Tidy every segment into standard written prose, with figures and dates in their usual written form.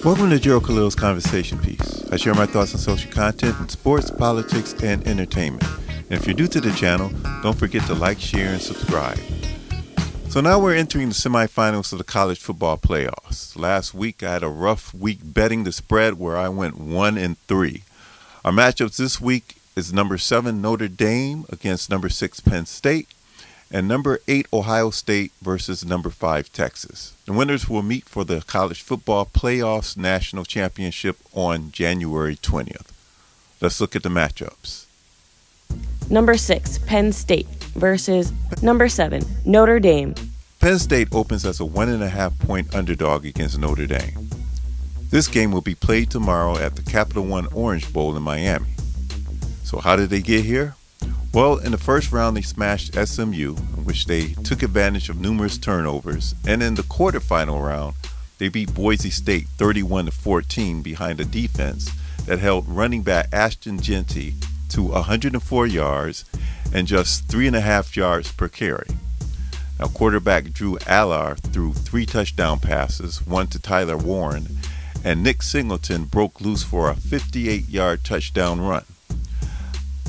Welcome to Gerald Khalil's Conversation Piece. I share my thoughts on social content in sports, politics, and entertainment. And if you're new to the channel, don't forget to like, share, and subscribe. So now we're entering the semifinals of the college football playoffs. Last week I had a rough week betting the spread where I went 1-3. Our matchups this week is number 7 Notre Dame against number 6 Penn State, and number 8 Ohio State versus number 5 Texas. The winners will meet for the College Football Playoffs National Championship on January 20th. Let's look at the matchups. Number 6, Penn State versus number 7, Notre Dame. Penn State opens as a 1.5-point underdog against Notre Dame. This game will be played tomorrow at the Capital One Orange Bowl in Miami. So how did they get here? Well, in the first round, they smashed SMU, in which they took advantage of numerous turnovers. And in the quarterfinal round, they beat Boise State 31-14 behind a defense that held running back Ashton Jeanty to 104 yards and just 3.5 yards per carry. Now, quarterback Drew Allar threw 3 touchdown passes, one to Tyler Warren, and Nick Singleton broke loose for a 58-yard touchdown run.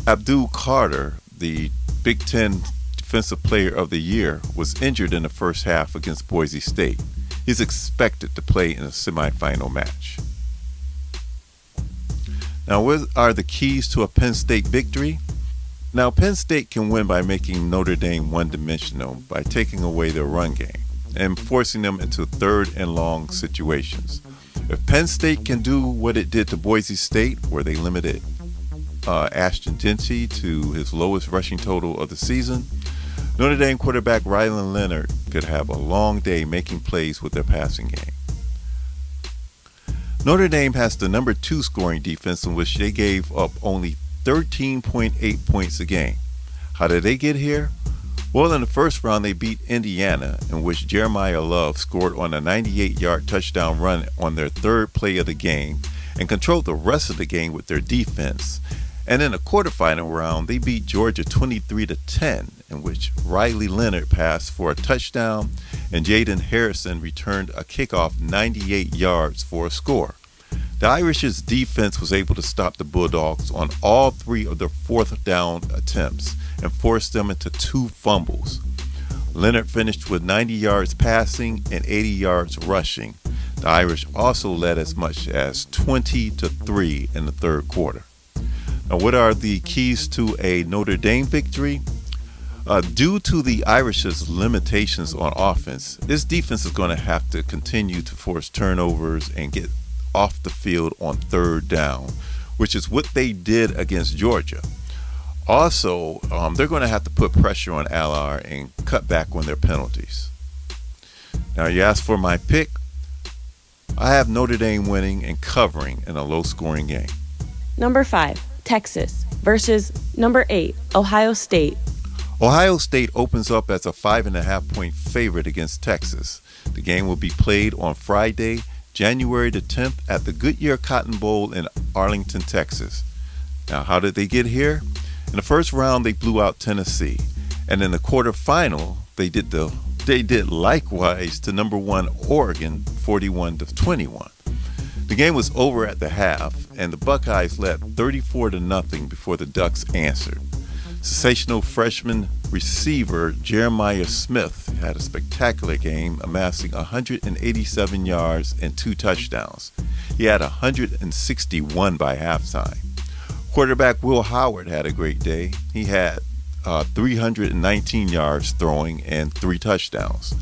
Abdul Carter, the Big Ten Defensive Player of the Year, was injured in the first half against Boise State. He's expected to play in a semifinal match. Now, what are the keys to a Penn State victory? Now, Penn State can win by making Notre Dame one-dimensional by taking away their run game and forcing them into third and long situations. If Penn State can do what it did to Boise State, where they limited Ashton Jeanty to his lowest rushing total of the season, Notre Dame quarterback Rylan Leonard could have a long day making plays with their passing game. Notre Dame has the number 2 scoring defense, in which they gave up only 13.8 points a game. How did they get here? Well, in the first round, they beat Indiana, in which Jeremiah Love scored on a 98-yard touchdown run on their third play of the game and controlled the rest of the game with their defense. And in the quarterfinal round, they beat Georgia 23-10, in which Riley Leonard passed for a touchdown and Jaden Harrison returned a kickoff 98 yards for a score. The Irish's defense was able to stop the Bulldogs on all 3 of their 4th down attempts and forced them into 2 fumbles. Leonard finished with 90 yards passing and 80 yards rushing. The Irish also led as much as 20-3 in the third quarter. Now, what are the keys to a Notre Dame victory? Due to the Irish's limitations on offense, this defense is going to have to continue to force turnovers and get off the field on third down, which is what they did against Georgia. Also, they're going to have to put pressure on Allar and cut back on their penalties. Now, you asked for my pick. I have Notre Dame winning and covering in a low-scoring game. Number 5, Texas versus number 8, Ohio State. Ohio State opens up as a 5.5-point favorite against Texas. The game will be played on Friday, January the 10th at the Goodyear Cotton Bowl in Arlington, Texas. Now, how did they get here? In the first round, they blew out Tennessee, and in the quarterfinal, they did likewise to number 1 Oregon, 41-21. The game was over at the half, and the Buckeyes led 34-0 before the Ducks answered. Sensational freshman receiver Jeremiah Smith had a spectacular game, amassing 187 yards and 2 touchdowns. He had 161 by halftime. Quarterback Will Howard had a great day. He had 319 yards throwing and 3 touchdowns.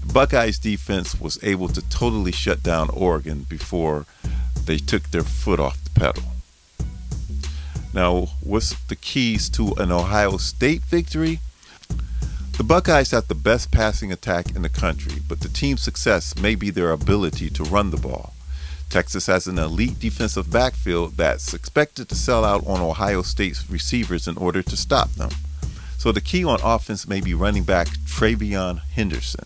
The Buckeyes defense was able to totally shut down Oregon before they took their foot off the pedal. Now, what's the keys to an Ohio State victory? The Buckeyes have the best passing attack in the country, but the team's success may be their ability to run the ball. Texas has an elite defensive backfield that's expected to sell out on Ohio State's receivers in order to stop them. So the key on offense may be running back Travion Henderson.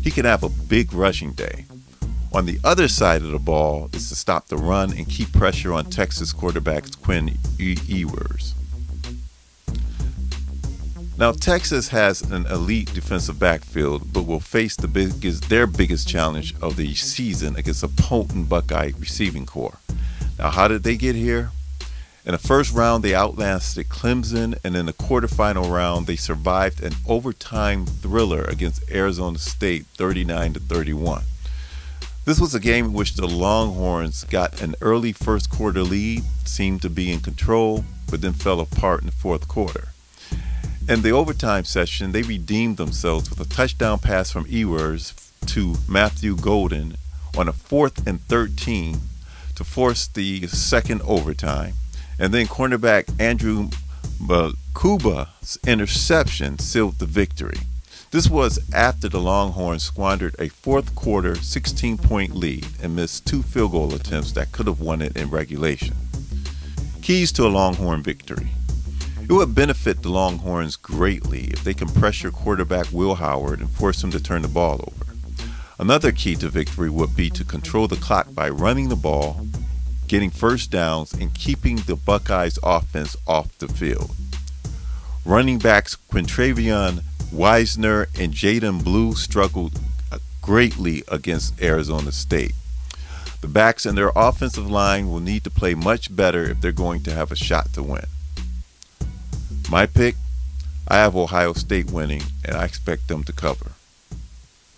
He can have a big rushing day. On the other side of the ball is to stop the run and keep pressure on Texas quarterback Quinn Ewers. Now, Texas has an elite defensive backfield, but will face their biggest challenge of the season against a potent Buckeye receiving corps. Now, how did they get here? In the first round, they outlasted Clemson, and in the quarterfinal round, they survived an overtime thriller against Arizona State, 39-31. This was a game in which the Longhorns got an early first quarter lead, seemed to be in control, but then fell apart in the fourth quarter. In the overtime session, they redeemed themselves with a touchdown pass from Ewers to Matthew Golden on a 4th and 13 to force the second overtime. And then cornerback Andrew Bakuba's interception sealed the victory. This was after the Longhorns squandered a fourth quarter 16-point lead and missed 2 field goal attempts that could have won it in regulation. Keys to a Longhorn victory. It would benefit the Longhorns greatly if they can pressure quarterback Will Howard and force him to turn the ball over. Another key to victory would be to control the clock by running the ball, getting first downs, and keeping the Buckeyes offense off the field. Running backs Quintravion Wisner and Jaden Blue struggled greatly against Arizona State. The backs and their offensive line will need to play much better if they're going to have a shot to win. My pick, I have Ohio State winning, and I expect them to cover.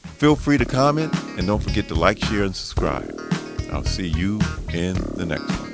Feel free to comment, and don't forget to like, share, and subscribe. I'll see you in the next one.